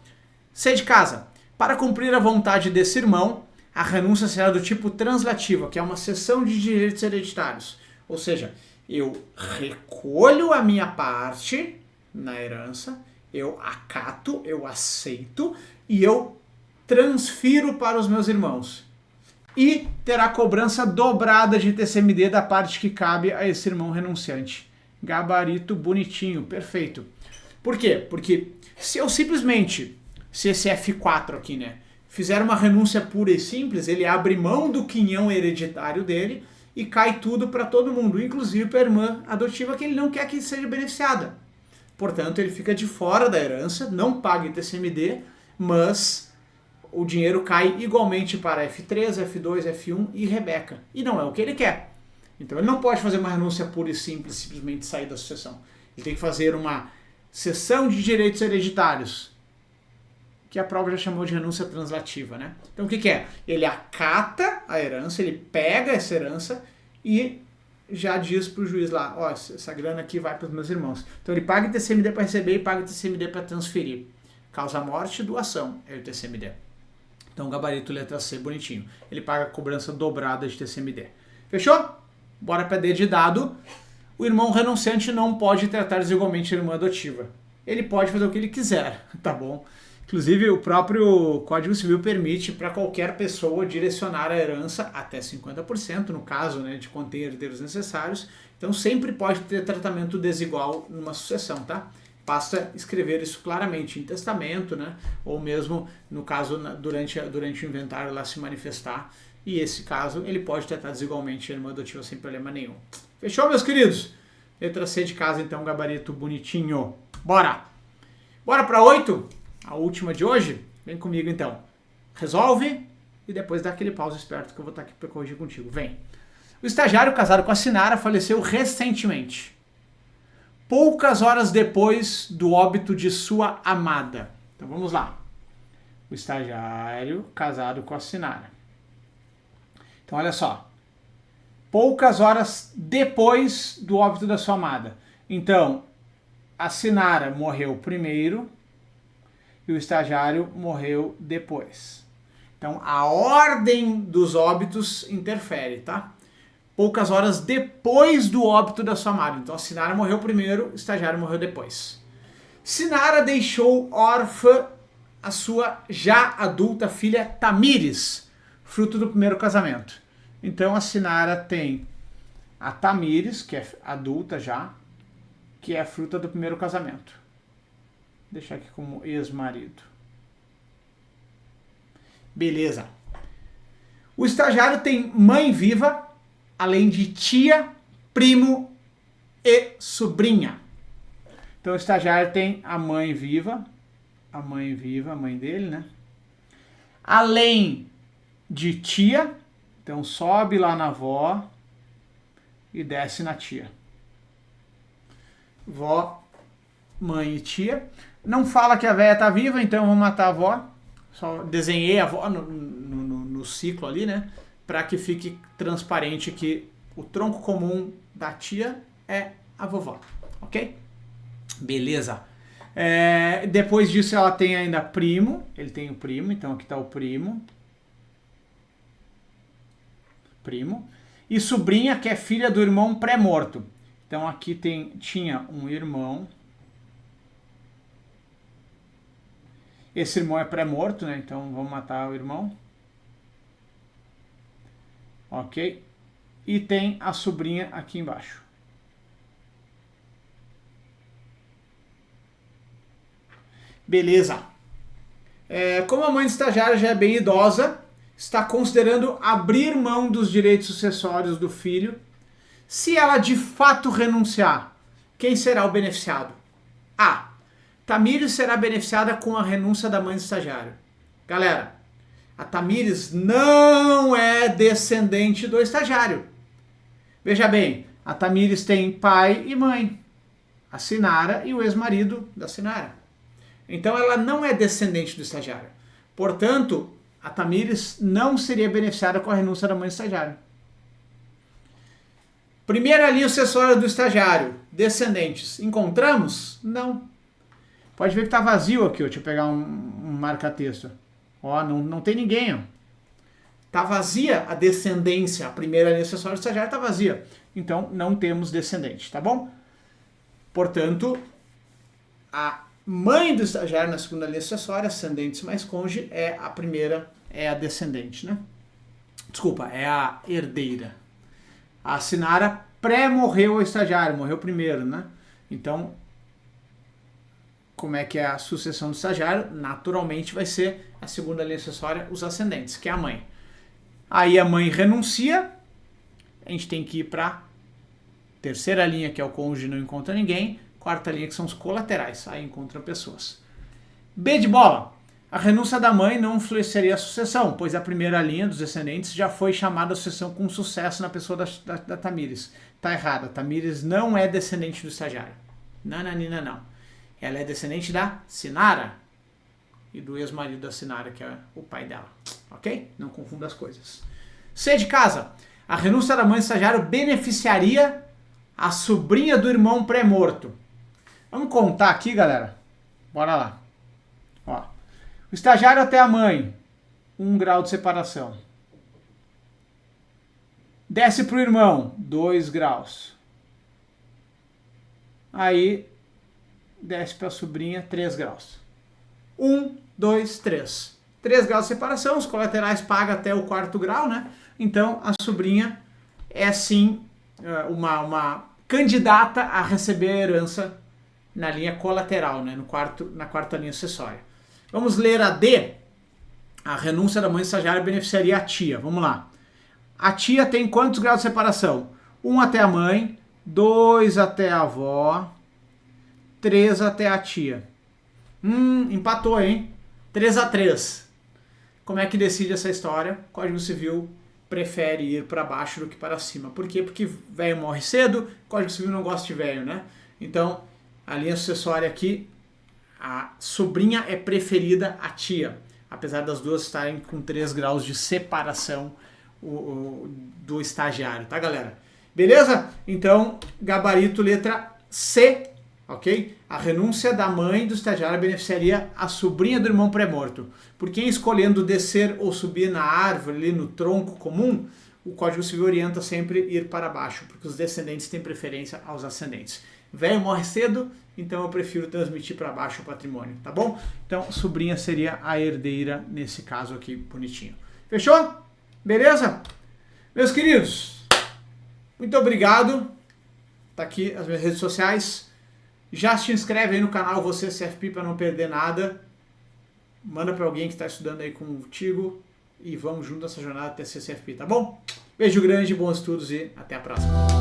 C de casa. Para cumprir a vontade desse irmão, a renúncia será do tipo translativa, que é uma cessão de direitos hereditários. Ou seja, eu recolho a minha parte na herança, eu acato, eu aceito e eu transfiro para os meus irmãos. E terá cobrança dobrada de TCMD da parte que cabe a esse irmão renunciante. Gabarito bonitinho, perfeito. Por quê? Porque se eu simplesmente, se esse F4 aqui, né, fizer uma renúncia pura e simples, ele abre mão do quinhão hereditário dele e cai tudo para todo mundo, inclusive para a irmã adotiva que ele não quer que seja beneficiada. Portanto, ele fica de fora da herança, não paga TCMD, mas o dinheiro cai igualmente para F3, F2, F1 e Rebeca. E não é o que ele quer. Então ele não pode fazer uma renúncia pura e simples, simplesmente sair da sucessão. Ele tem que fazer uma cessão de direitos hereditários que a prova já chamou de renúncia translativa, né? Então o que que é? Ele acata a herança, ele pega essa herança e já diz para o juiz lá, ó, essa grana aqui vai para os meus irmãos. Então ele paga ITCMD para receber e paga ITCMD para transferir. Causa morte, doação é o ITCMD. Então gabarito letra C, bonitinho. Ele paga a cobrança dobrada de ITCMD. Fechou? Bora para D de dado. O irmão renunciante não pode tratar desigualmente a irmã adotiva. Ele pode fazer o que ele quiser, tá bom? Inclusive, o próprio Código Civil permite para qualquer pessoa direcionar a herança até 50%, no caso, né, de conter herdeiros necessários. Então, sempre pode ter tratamento desigual numa sucessão, tá? Basta escrever isso claramente em testamento, né? Ou mesmo, no caso, durante o inventário lá se manifestar. E esse caso, ele pode tratar desigualmente a irmã adotiva sem problema nenhum. Fechou, meus queridos? Letra C de casa, então, gabarito bonitinho. Bora! Bora para 8? A última de hoje? Vem comigo então. Resolve e depois dá aquele pause esperto que eu vou estar aqui para corrigir contigo. Vem. O estagiário casado com a Sinara faleceu recentemente, poucas horas depois do óbito de sua amada. Então vamos lá. O estagiário casado com a Sinara. Então olha só. Poucas horas depois do óbito da sua amada. Então, a Sinara morreu primeiro e o estagiário morreu depois. Então, a ordem dos óbitos interfere, tá? Poucas horas depois do óbito da sua amada. Então, a Sinara morreu primeiro, o estagiário morreu depois. Sinara deixou órfã a sua já adulta filha Tamires, fruto do primeiro casamento. Então, a Sinara tem a Tamires, que é adulta já, que é fruta do primeiro casamento. Vou deixar aqui como ex-marido. Beleza. O estagiário tem mãe viva, além de tia, primo e sobrinha. Então o estagiário tem a mãe viva, a mãe dele, né? Além de tia, então sobe lá na avó e desce na tia. Vó, mãe e tia. Não fala que a véia tá viva, então vamos matar a avó. Só desenhei a avó no ciclo ali, né? Para que fique transparente que o tronco comum da tia é a vovó, ok? Beleza. Depois disso ela tem ainda primo. Ele tem o primo, então aqui tá o primo. E sobrinha, que é filha do irmão pré-morto. Então aqui tinha um irmão. Esse irmão é pré-morto, né? Então vamos matar o irmão. Ok? E tem a sobrinha aqui embaixo. Beleza. Como a mãe do estagiário já é bem idosa, está considerando abrir mão dos direitos sucessórios do filho. Se ela de fato renunciar, quem será o beneficiado? A. Tamires será beneficiada com a renúncia da mãe do estagiário. Galera, a Tamires não é descendente do estagiário. Veja bem, a Tamires tem pai e mãe, a Sinara e o ex-marido da Sinara. Então ela não é descendente do estagiário. Portanto, a Tamires não seria beneficiada com a renúncia da mãe do estagiário. Primeira linha sucessória do estagiário, descendentes. Encontramos? Não. Pode ver que está vazio aqui, ó. Deixa eu pegar um marca-texto. Ó, não tem ninguém, ó. Tá vazia a descendência, a primeira linha sucessória do estagiário está vazia. Então, não temos descendente, tá bom? Portanto, a mãe do estagiário na segunda linha sucessória, ascendentes mais cônjuge, a primeira é a descendente, né? Desculpa, é a herdeira. A Sinara pré-morreu o estagiário, morreu primeiro, né? Então, como é que é a sucessão do estagiário? Naturalmente vai ser a segunda linha sucessória, os ascendentes, que é a mãe. Aí a mãe renuncia, a gente tem que ir para terceira linha, que é o cônjuge, não encontra ninguém. Quarta linha, que são os colaterais, aí encontra pessoas. B de bola. A renúncia da mãe não influenciaria a sucessão, pois a primeira linha dos descendentes já foi chamada a sucessão com sucesso na pessoa da Tamires. Tá errado, a Tamires não é descendente do estagiário. Não. Ela é descendente da Sinara. e do ex-marido da Sinara, que é o pai dela, ok? Não confunda as coisas. C de casa. A renúncia da mãe do estagiário beneficiaria a sobrinha do irmão pré-morto. Vamos contar aqui, galera. Bora lá. Ó. O estagiário até a mãe, 1 grau de separação. Desce para o irmão, 2 graus. Aí, desce para a sobrinha, 3 graus. 1, 2, 3. 3 graus de separação, os colaterais pagam até o 4º grau, né? Então, a sobrinha é, sim, uma candidata a receber a herança na linha colateral, né? Na quarta linha acessória. Vamos ler a D. A renúncia da mãe estagiária beneficiaria a tia. Vamos lá. A tia tem quantos graus de separação? 1 até a mãe, 2 até a avó, 3 até a tia. Empatou, hein? 3-3. Como é que decide essa história? O Código Civil prefere ir para baixo do que para cima. Por quê? Porque velho morre cedo, o Código Civil não gosta de velho, né? Então, a linha sucessória aqui, a sobrinha é preferida à tia, apesar das duas estarem com 3 graus de separação do estagiário, tá, galera? Beleza? Então, gabarito letra C, ok? A renúncia da mãe do estagiário beneficiaria a sobrinha do irmão pré-morto. Por quem escolhendo descer ou subir na árvore, ali no tronco comum, o Código Civil orienta sempre ir para baixo, porque os descendentes têm preferência aos ascendentes. Velho morre cedo, então eu prefiro transmitir para baixo o patrimônio, tá bom? Então, sobrinha seria a herdeira nesse caso aqui, bonitinho. Fechou? Beleza? Meus queridos, muito obrigado. Tá aqui as minhas redes sociais. Já se inscreve aí no canal Você CFP para não perder nada. Manda para alguém que está estudando aí contigo e vamos junto nessa jornada até ser CFP, tá bom? Beijo grande, bons estudos e até a próxima.